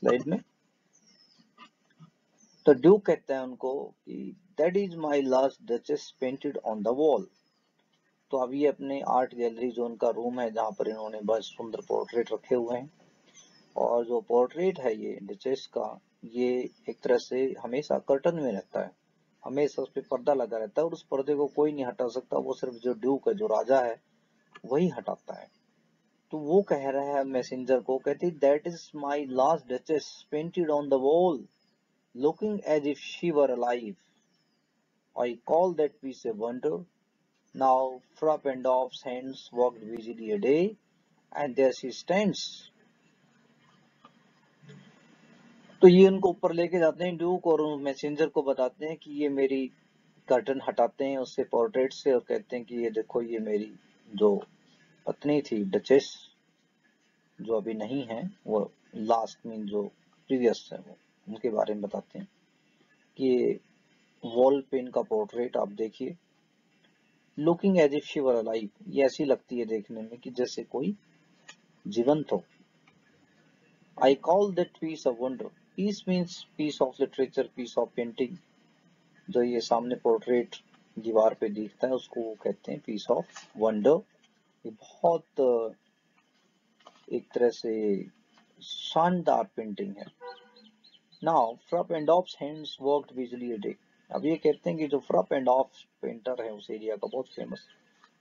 Slide में। तो Duke कहता है उनको कि that is my last duchess painted on the wall. तो अब ये अपने आर्ट गैलरी जो उनका रूम है जहाँ पर इन्होंने बहुत सुंदर पोर्ट्रेट रखे हुए हैं, और जो पोर्ट्रेट है ये डचेस का, ये एक तरह से हमेशा कर्टन में रहता है, हमेशा उस पर पर्दा लगा रहता है और उस पर्दे को कोई नहीं हटा सकता, वो सिर्फ जो ड्यूक है, जो राजा है, वही हटाता है। तो वो कह रहा है मैसेंजर को, कहती that is my last duchess painted on the wall looking as if she were alive. I call that piece a wonder. Now Frap and Dobb's hands walked busily a day, and there she stands. तो ये उनको ऊपर लेके जाते हैं Duke, और messenger को बताते हैं कि ये मेरी कर्टन हटाते हैं उससे, पोर्ट्रेट से, और कहते हैं कि ये देखो, ये मेरी जो पत्नी थी डचेस, जो अभी नहीं है, वो लास्ट में जो प्रीवियस है, वो उनके बारे में बताते हैं कि वॉल पे इनका पोर्ट्रेट आप देखिए, looking as if she were alive, ये ऐसी लगती है देखने में कि जैसे कोई जीवंत हो। I call that piece of wonder, piece means piece of literature, piece of painting, जो ये सामने पोर्ट्रेट दीवार पे दिखता है उसको वो कहते हैं पीस ऑफ वंडर। ये बहुत एक तरह से शानदार पेंटिंग है। नाउ फ्रप एंड ऑफ्स हैंड्स वर्कड बिजली अ डे। अब ये कहते हैं कि जो फ्रप एंड ऑफ पेंटर है उस एरिया का, बहुत फेमस,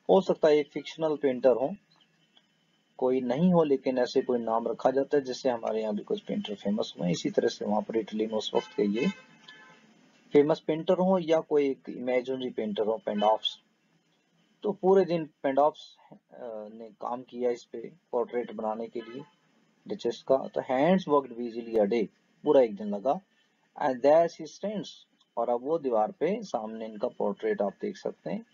हो सकता है एक फिक्शनल पेंटर हो, कोई नहीं हो, लेकिन ऐसे कोई नाम रखा जाता है जिससे हमारे यहाँ भी कुछ पेंटर फेमस हुए। इसी तरह से वहां पर इटली में उस वक्त के ये फेमस पेंटर हो या कोई एक इमेजिनरी पेंटर हो, पेंडॉफ्स। तो पूरे दिन पेंडॉफ्स ने काम किया इस पे पोर्ट्रेट बनाने के लिए डचेस का। तो हैंड्स वर्कड बिजीली अ डे, पूरा एक दिन लगा। एंड देयर शी स्टैंड्स, और अब वो दीवार पे सामने इनका पोर्ट्रेट आप देख सकते हैं।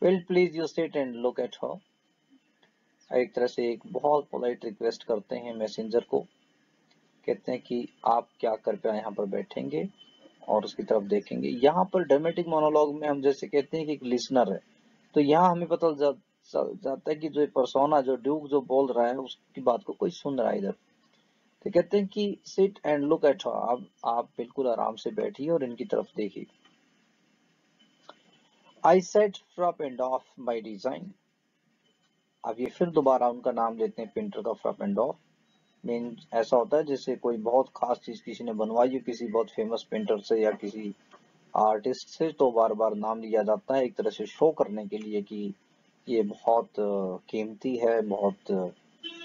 Will please you sit and look at हर। एक तरह से एक बहुत पोलाइट रिक्वेस्ट करते हैं मैसेंजर को, कहते हैं कि आप क्या कृपया यहाँ पर बैठेंगे और उसकी तरफ देखेंगे। यहाँ पर ड्रामेटिक मोनोलॉग में हम जैसे कहते हैं कि एक लिसनर है, तो यहाँ हमें पता जाता है कि जो पर्सोना, जो ड्यूक जो बोल रहा है, उसकी बात को कोई सुन रहा है इधर। तो कहते हैं कि sit and look at her, आप बिल्कुल आराम से बैठिए और इनकी तरफ देखिए। आई सेट फ्रॉप एंड ऑफ बाय डिजाइन। अब ये फिर दोबारा उनका नाम लेते हैं पेंटर का, फ्रॉप एंड ऑफ। मीन ऐसा होता है जैसे कोई बहुत खास चीज किसी ने बनवाई हो किसी बहुत फेमस पेंटर से या किसी आर्टिस्ट से, तो बार बार नाम लिया जाता है एक तरह से शो करने के लिए कि ये बहुत कीमती है, बहुत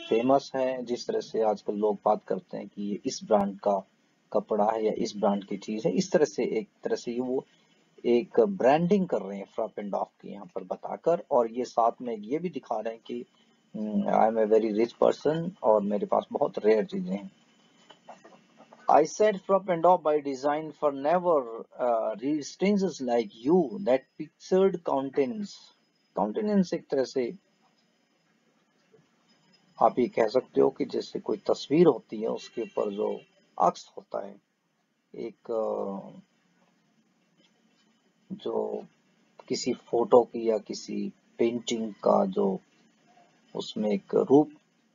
फेमस है। जिस तरह से आजकल लोग बात करते हैं कि ये इस ब्रांड का कपड़ा है या इस ब्रांड की चीज है, इस तरह से एक तरह से वो एक ब्रांडिंग कर रहे हैं फ्रॉप एंड ऑफ की यहाँ पर बताकर। और ये साथ में ये भी दिखा रहे हैं कि I am a very rich person और मेरे पास बहुत रेयर चीजें हैं। I said frop and off by design, for never read strangers like you that pictured countenance. Countenance एक तरह से आप ये कह सकते हो कि जैसे कोई तस्वीर होती है उसके ऊपर जो अक्स होता है, एक जो किसी फोटो की या किसी पेंटिंग का जो उसमें एक रूप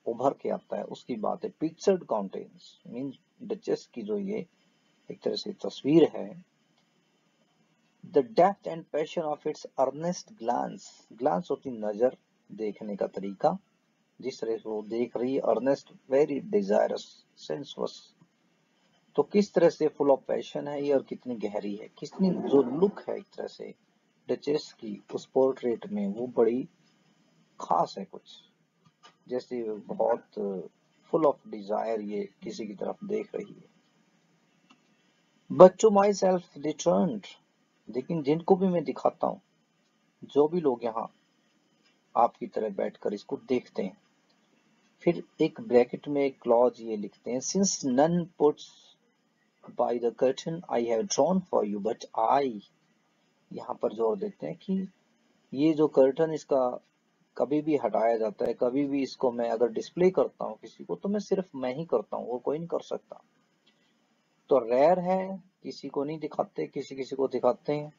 उभर के आता है, उसकी बात है। पिक्चर्ड काउंटेंस मीन डचेस की जो ये एक तरह से तस्वीर है। The depth and passion of its earnest glance, glance होती नजर, देखने का तरीका, जिस तरह से वो देख रही है, earnest, very desirous, sensuous। तो किस तरह से फुल ऑफ पैशन है ये और कितनी गहरी है, कितनी जो लुक है एक तरह से डचेस की उस पोर्ट्रेट में, वो बड़ी खास है कुछ, जैसे बहुत फुल ऑफ डिजायर ये किसी की तरफ देख रही है। But to myself return, लेकिन जिनको भी मैं दिखाता हूँ, जो भी लोग यहाँ आपकी तरह बैठकर इसको देखते हैं, फिर एक ब्रैकेट में एक क्लॉज ये लिखते हैं, since none puts by the curtain I have drawn for you but I. यहाँ पर जोर देते हैं कि ये जो कर्टन इसका कभी भी हटाया जाता है, कभी भी इसको मैं अगर डिस्प्ले करता हूँ किसी को, तो मैं सिर्फ मैं ही करता हूँ, वो कोई नहीं कर सकता। तो रेयर है, किसी को नहीं दिखाते, किसी किसी को दिखाते हैं।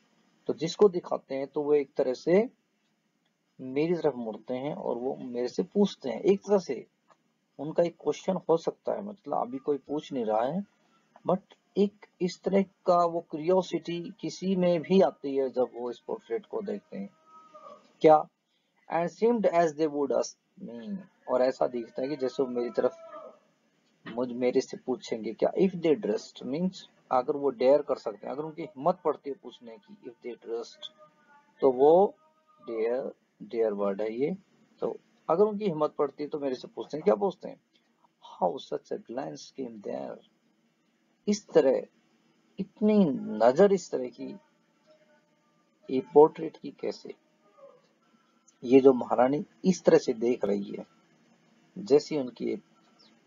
तो जिसको दिखाते हैं तो वो एक तरह से मेरी तरफ मुड़ते हैं और वो मेरे से पूछते हैं, एक तरह से उनका एक क्वेश्चन हो सकता है, मतलब अभी कोई पूछ नहीं रहा है, बट एक इस तरह का वो क्यूरियोसिटी किसी में भी आती है जब वो इस पोर्ट्रेट को देखते हैं। क्या? And seemed as they would ask me, और ऐसा दिखता है कि जैसे वो मेरी तरफ मेरे से पूछेंगे क्या। इफ दे ड्रस्ट मीन्स अगर वो डेयर कर सकते हैं, अगर उनकी हिम्मत पड़ती है पूछने की, इफ दे ड्रस्ट, तो वो डेयर, डेयर वर्ड है ये, तो अगर उनकी हिम्मत पड़ती है तो मेरे से पूछते हैं, क्या पूछते हैं, how such a glance came there. इस तरह, इतनी नजर इस तरह की ये पोर्ट्रेट की कैसे, ये जो महारानी इस तरह से देख रही है, जैसी उनकी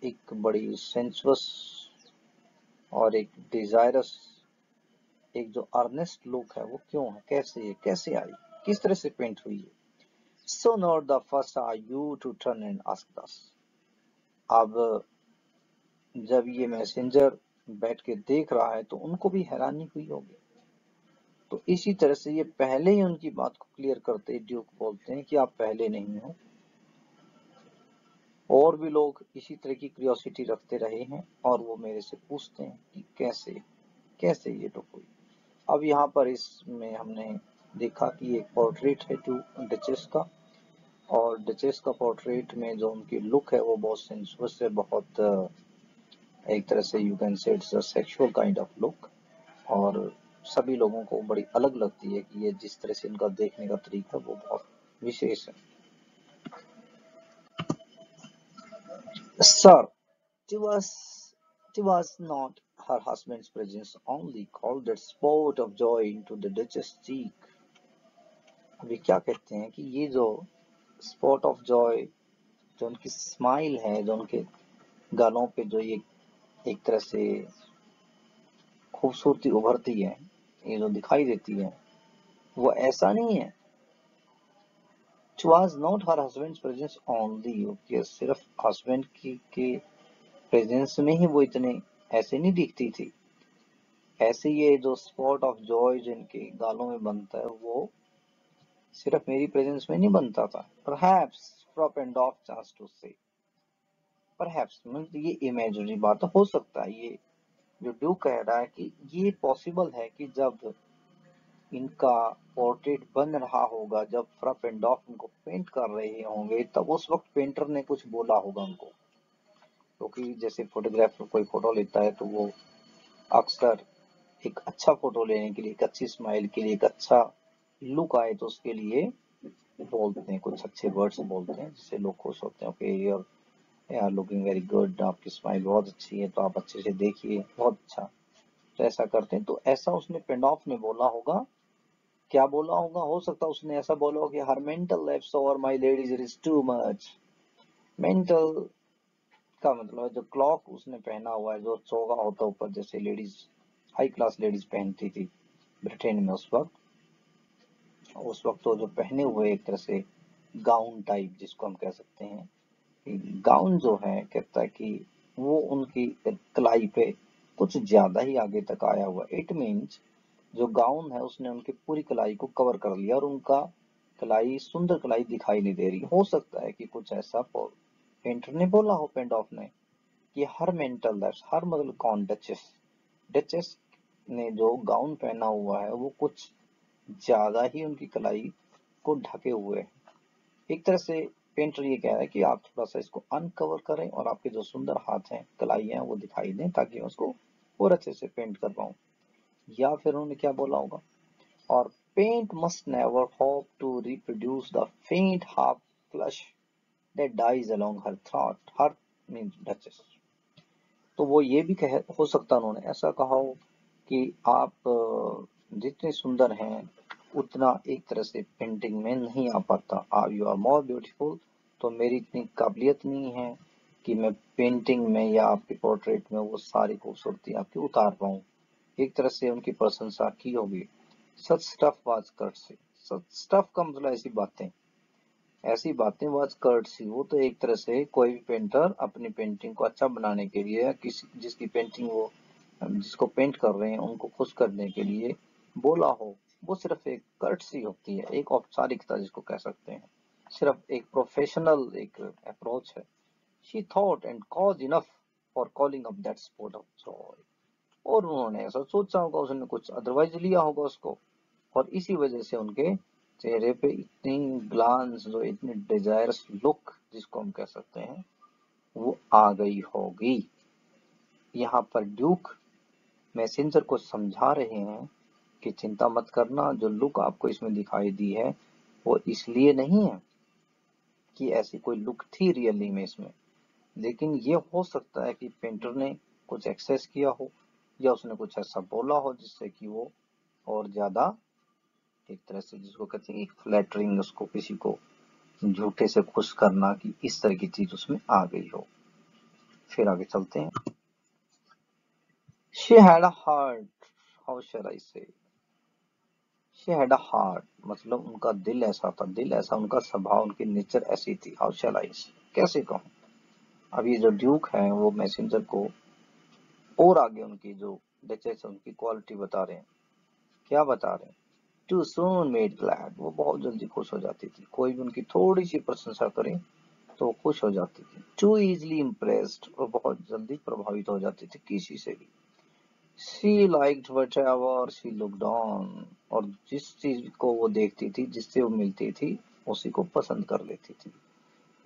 एक बड़ी सेंसुअस और एक डिजायरस, एक जो अर्नेस्ट लुक है, वो क्यों है, कैसे आई, किस तरह से पेंट हुई है। So not the first are you to turn and ask us. अब जब ये मैसेंजर बैठ के देख रहा है तो उनको भी हैरानी हुई होगी, तो इसी तरह से ये पहले ही उनकी बात को क्लियर करते ड्यूक बोलते हैं कि आप पहले नहीं हो, और भी लोग इसी तरह की क्यूरियोसिटी रखते रहे हैं और वो मेरे से पूछते हैं कि कैसे कैसे ये तो हुई। अब यहाँ पर इसमें हमने देखा कि एक पोर्ट्रेट है टू डचेस का, और डचेस का पोर्ट्रेट में जो उनकी लुक है वो बहुत सेंसुअस है, बहुत एक तरह से you can say it's a sexual kind of look, और सभी लोगों को बड़ी अलग लगती है कि ये जिस तरह से इनका देखने का तरीका वो बहुत विशेष है। Sir, it was not her husband's presence only called that spot of joy into the Duchess' cheek. अभी क्या कहते हैं कि ये जो स्पॉट ऑफ जॉय, जो उनकी स्माइल है, जो उनके गालों पे जो ये एक तरह से खूबसूरती उभरती है, ये जो दिखाई देती है, वो ऐसा नहीं है। It was not her husband's presence only, कि सिर्फ हस्बैंड के प्रेजेंस में ही वो इतने ऐसे नहीं दिखती थी। ऐसे ये जो स्पॉट ऑफ जॉय जिनके गालों में बनता है वो सिर्फ मेरी प्रेजेंस में नहीं बनता था। Perhaps Frop and Off chance to say, perhaps means ये इमेजिनरी बात हो सकता है, ये जो ड्यू कह रहा है कि ये पॉसिबल है कि जब इनका पोर्ट्रेट बन रहा होगा, जब फ्रप एंड डॉफ उनको पेंट कर रहे होंगे, तब उस वक्त पेंटर ने कुछ बोला होगा उनको, क्योंकि जैसे फोटोग्राफर कोई फोटो लेता है तो वो अक्सर एक अच्छा फोटो लेने के लिए, एक अच्छी स्माइल के लिए, एक अच्छा लुक आए तो उसके लिए बोलते हैं, कुछ अच्छे वर्ड्स बोलते हैं जिससे लोग खुश होते हैं, ओके यार लुकिंग वेरी गुड, आपकी स्माइल बहुत अच्छी है, तो आप अच्छे से देखिए, बहुत अच्छा, तो ऐसा करते हैं। तो ऐसा उसने पेंडॉफ ने बोला होगा। क्या बोला होगा, हो सकता है उसने ऐसा बोला हो कि हर mental lapse over my ladies is too much. Mental का मतलब है जो क्लॉक उसने पहना हुआ है, जो चोगा होता है ऊपर, जैसे लेडीज, हाई क्लास लेडीज पहनती थी ब्रिटेन में उस वक्त तो जो पहने हुए एक तरह से गाउन टाइप जिसको हम कह सकते हैं, गाउन जो है कहता है कि वो उनकी कलाई पे कुछ ज्यादा ही आगे तक आया हुआ। इट मीन्स जो गाउन है उसने उनकी पूरी कलाई को कवर कर लिया और उनका कलाई, सुंदर कलाई दिखाई नहीं दे रही। हो सकता है कि कुछ ऐसा पेंटर ने बोला हो, पेंडॉफ ने, कि हर मेंटल दैट्स, हर मतलब कौन, डचेस, डचेस ने जो गाउन पहना हुआ है वो कुछ ज्यादा ही उनकी कलाई को ढके हुए है। एक तरह से पेंटर ये कह रहा है कि आप थोड़ा सा इसको अनकवर करें और आपके जो सुंदर हाथ हैं, कलाई हैं, वो दिखाई दें ताकि मैं उसको और अच्छे से पेंट कर पाऊं। या फिर उन्होंने क्या बोला होगा, और paint must never hope to reproduce the faint half flush that dies along her throat, her means duchess. तो वो ये भी कह, हो सकता उन्होंने ऐसा कहा हो कि आप जितने सुंदर हैं उतना एक तरह से पेंटिंग में नहीं आ पाता। यू आर मोर ब्यूटीफुल, तो मेरी इतनी काबिलियत नहीं है कि मैं पेंटिंग में या आपके पोर्ट्रेट में वो सारी खूबसूरती आपकी उतार पाऊं। एक तरह से उनकी प्रशंसा की होगी। Such stuff was courtesy, such stuff का मतलब ऐसी बातें वाज कर्टसी, वो तो एक तरह से कोई भी पेंटर अपनी पेंटिंग को अच्छा बनाने के लिए, किसी जिसकी पेंटिंग वो जिसको पेंट कर रहे हैं उनको खुश करने के लिए बोला हो, वो सिर्फ एक कर्टसी होती है, एक औपचारिकता जिसको कह सकते हैं, सिर्फ एक प्रोफेशनल एक अप्रोच है। She thought and cause enough for calling up that spot of joy. और उन्होंने ऐसा सोचा होगा, उसने कुछ अदरवाइज लिया होगा उसको, और इसी वजह से उनके चेहरे पे इतनी ग्लांस, जो इतनी डिजायरस लुक जिसको हम कह सकते हैं, वो आ गई होगी। यहाँ पर ड्यूक मैसेंजर को समझा रहे हैं कि चिंता मत करना, जो लुक आपको इसमें दिखाई दी है वो इसलिए नहीं है कि ऐसी कोई लुक थी रियली में इसमें, लेकिन ये हो सकता है कि पेंटर ने कुछ एक्सेस किया हो या उसने कुछ ऐसा बोला हो जिससे कि वो और ज्यादा एक तरह से जिसको कहते हैं फ्लैटरिंग, उसको किसी को झूठे से खुश करना, की इस तरह की चीज उसमें आ गई हो। फिर आगे चलते हैं। She had a heart, how shall I say? She had a heart, मतलब उनका दिल ऐसा था, दिल ऐसा, उनका स्वभाव, उनकी नेचर ऐसी थी। How shall I say? कैसे कहूँ? अब ये जो ड्यूक है वो मैसेंजर को और आगे उनकी जो डचेस उनकी क्वालिटी बता रहे हैं। क्या बता रहे हैं? Too soon made glad, वो बहुत जल्दी खुश हो जाती थी, कोई भी उनकी थोड़ी सी प्रशंसा करे तो वो खुश हो जाती थी। Too easily impressed, वो बहुत जल्दी प्रभावित हो जाती थी किसी से भी। She liked whatever she looked on, और जिस चीज को वो देखती थी, जिससे वो मिलती थी, उसी को पसंद कर लेती थी,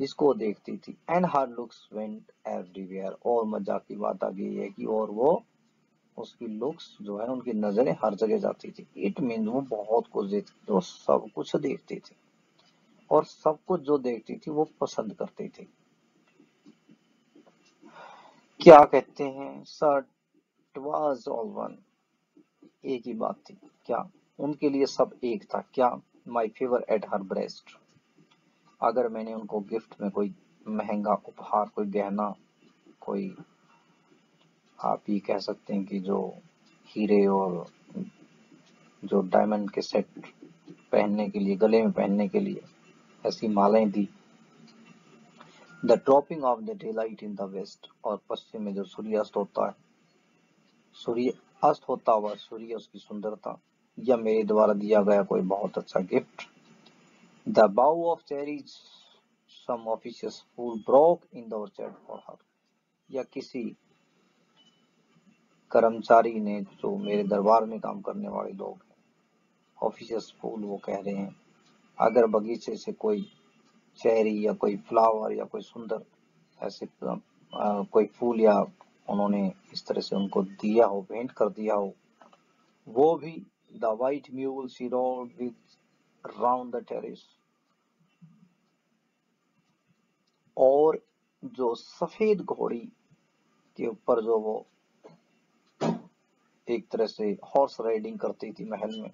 जिसको वो देखती थी। And her looks went everywhere, और मजाक की बात आ गई है कि और वो उसकी लुक्स जो है, उनकी नजरें हर जगह जाती थी। इट मीन वो बहुत कुछ देखती थी, वो सब कुछ देखती थी, और सब कुछ जो देखती थी वो पसंद करती थी। क्या कहते हैं? सट वाज ऑल वन, एक ही बात थी। क्या? उनके लिए सब एक था। क्या? My favour at her breast, अगर मैंने उनको गिफ्ट में कोई महंगा उपहार, कोई गहना, कोई आप ये कह सकते हैं कि जो हीरे और जो डायमंड के सेट पहनने के लिए, गले में पहनने के लिए ऐसी मालाएं दी। The dropping of the daylight in the west, और पश्चिम में जो सूर्यास्त होता है, सूर्य अस्त होता हुआ सूर्य, उसकी सुंदरता, या मेरे द्वारा दिया गया कोई बहुत अच्छा gift. The bough of cherries some officious fool broke in the orchard for her, या किसी कर्मचारी ने, जो मेरे दरबार में काम करने वाले लोग हैं, ऑफिशियस फूल वो कह रहे हैं, अगर बगीचे से कोई चेरी या कोई फ्लावर या कोई सुंदर ऐसे कोई फूल या उन्होंने इस तरह से उनको दिया हो, भेंट कर दिया हो, वो भी। The white mule she road with round the terrace, और जो सफेद घोड़ी के ऊपर जो वो एक तरह से हॉर्स राइडिंग करती थी महल में,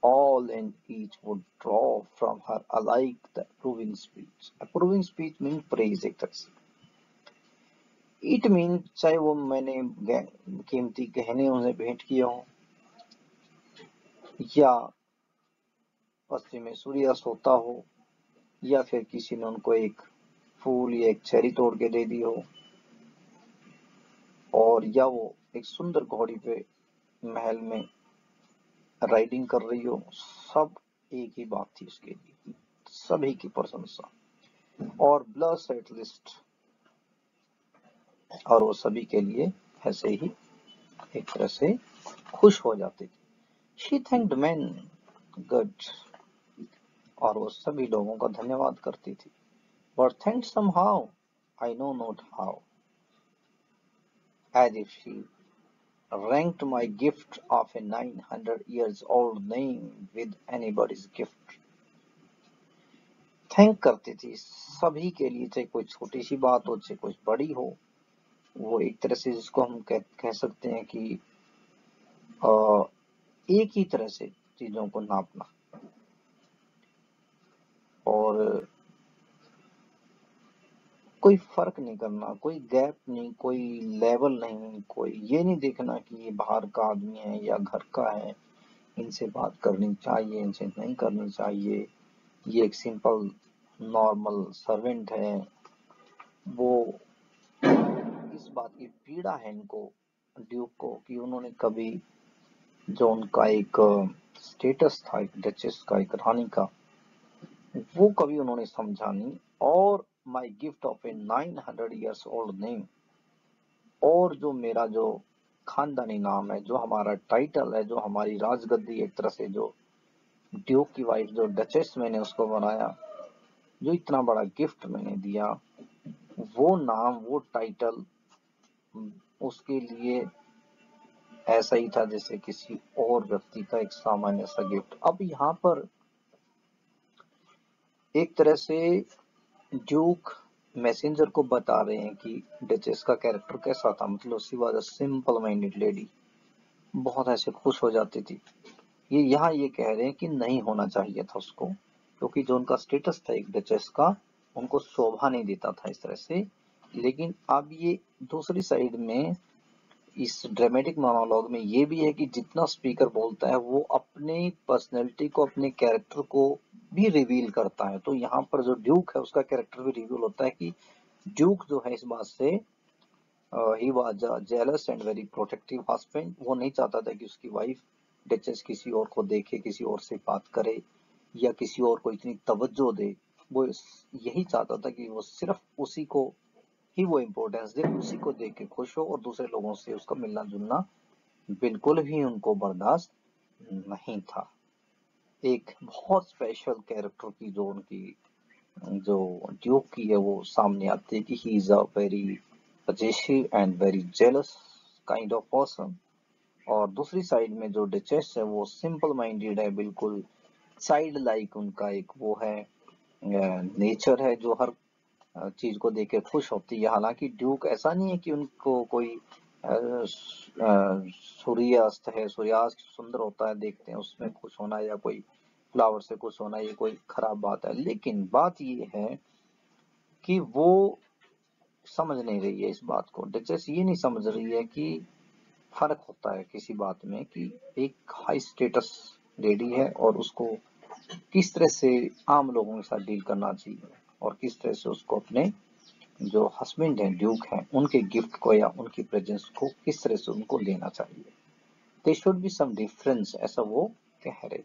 all and each would draw from her alike the approving speech. Approving speech means praise एक तरह से। It means चाहे वो मैंने कीमती गहने उन्हें भेंट किए हों, या पश्चिम में सूर्यास्त होता हो, या फिर किसी ने उनको एक फूल या एक चेरी तोड़ के दे दी हो, और या वो एक सुंदर घोड़ी पे महल में राइडिंग कर रही हो, सब एक ही बात थी उसके लिए, सभी की प्रशंसा। और ब्लस एट लिस्ट, और वो सभी के लिए ऐसे ही एक तरह से खुश हो जाती थी। शी थैंक्ड मैन गुड, और वो सभी लोगों का धन्यवाद करती थी। But thanked somehow, I know not how, as if she ranked my gift of a 900 years old name with anybody's gift. Thank करती थी सभी के लिए, चाहे कोई छोटी सी बात हो, चाहे कुछ बड़ी हो। वो एक तरह से जिसको हम कह सकते हैं कि एक ही तरह से चीजों को नापना, और कोई फर्क नहीं करना, कोई गैप नहीं, कोई लेवल नहीं, कोई ये नहीं देखना कि ये बाहर का आदमी है या घर का है, इनसे बात करनी चाहिए, इनसे नहीं करनी चाहिए, ये एक सिंपल नॉर्मल सर्वेंट है। वो इस बात की पीड़ा है इनको, ड्यूक को, कि उन्होंने कभी जो उनका एक स्टेटस था, एक डचेस का, एक रानी का, वो कभी उन्होंने समझा नहीं, और my gift of A 900 years old name, और जो मेरा जो खानदानी नाम है, जो हमारा टाइटल है, जो हमारी राजगद्दी, एक तरह से जो ड्यूक की वाइफ जो डचेस मैंने उसको बनाया, जो इतना बड़ा गिफ्ट मैंने दिया, वो नाम वो टाइटल उसके लिए ऐसा ही था जैसे किसी और व्यक्ति का एक सामान्य सा गिफ्ट। अब यहाँ पर एक तरह से ड्यूक मैसेंजर को बता रहे हैं कि डचेस का कैरेक्टर कैसा था, मतलब she was a simple minded lady, बहुत ऐसे खुश हो जाती थी। ये यहाँ ये कह रहे हैं कि नहीं होना चाहिए था उसको, क्योंकि जो उनका स्टेटस था एक डचेस का, उनको शोभा नहीं देता था इस तरह से। लेकिन अब ये दूसरी साइड में इस ड्रामेटिक मोनोलॉग में ये भी है कि जितना स्पीकर बोलता है वो अपने पर्सनैलिटी को, अपने कैरेक्टर को भी रिवील करता है। तो यहाँ पर जो ड्यूक है उसका कैरेक्टर भी रिवील होता है कि ड्यूक जो है इस बात से he was jealous and very protective husband, वो नहीं चाहता था कि उसकी वाइफ डचेस किसी और को देखे, किसी और से बात करे या किसी और को इतनी तवज्जो दे। वो यही चाहता था कि वो सिर्फ उसी को ही वो इम्पोर्टेंस दे, उसी को देख के खुश हो, और दूसरे लोगों से उसका मिलना जुलना बिल्कुल भी उनको बर्दाश्त नहीं था। एक बहुत स्पेशल कैरेक्टर की जो उनकी जो ड्यूक की है वो सामने आती है कि he is a very possessive and very jealous kind of person. और दूसरी साइड में जो डचेस है वो सिंपल माइंडेड है, बिल्कुल चाइल्ड लाइक उनका एक वो है नेचर है, जो हर चीज को देख के खुश होती है। हालांकि ड्यूक ऐसा नहीं है कि उनको कोई सूर्यास्त है, सूर्यास्त सुंदर होता है देखते हैं उसमें खुश होना, या कोई फ्लावर से खुश होना, ये कोई खराब बात है। लेकिन बात ये है कि वो समझ नहीं रही है इस बात को, डचेस ये नहीं समझ रही है कि फर्क होता है किसी बात में, कि एक हाई स्टेटस लेडी है और उसको किस तरह से आम लोगों के साथ डील करना चाहिए, और किस तरह से उसको अपने जो हस्बैंड हैं ड्यूक हैं उनके गिफ्ट को या उनकी प्रेजेंस को किस तरह से उनको लेना चाहिए। They should be some difference, ऐसा वो कह रहे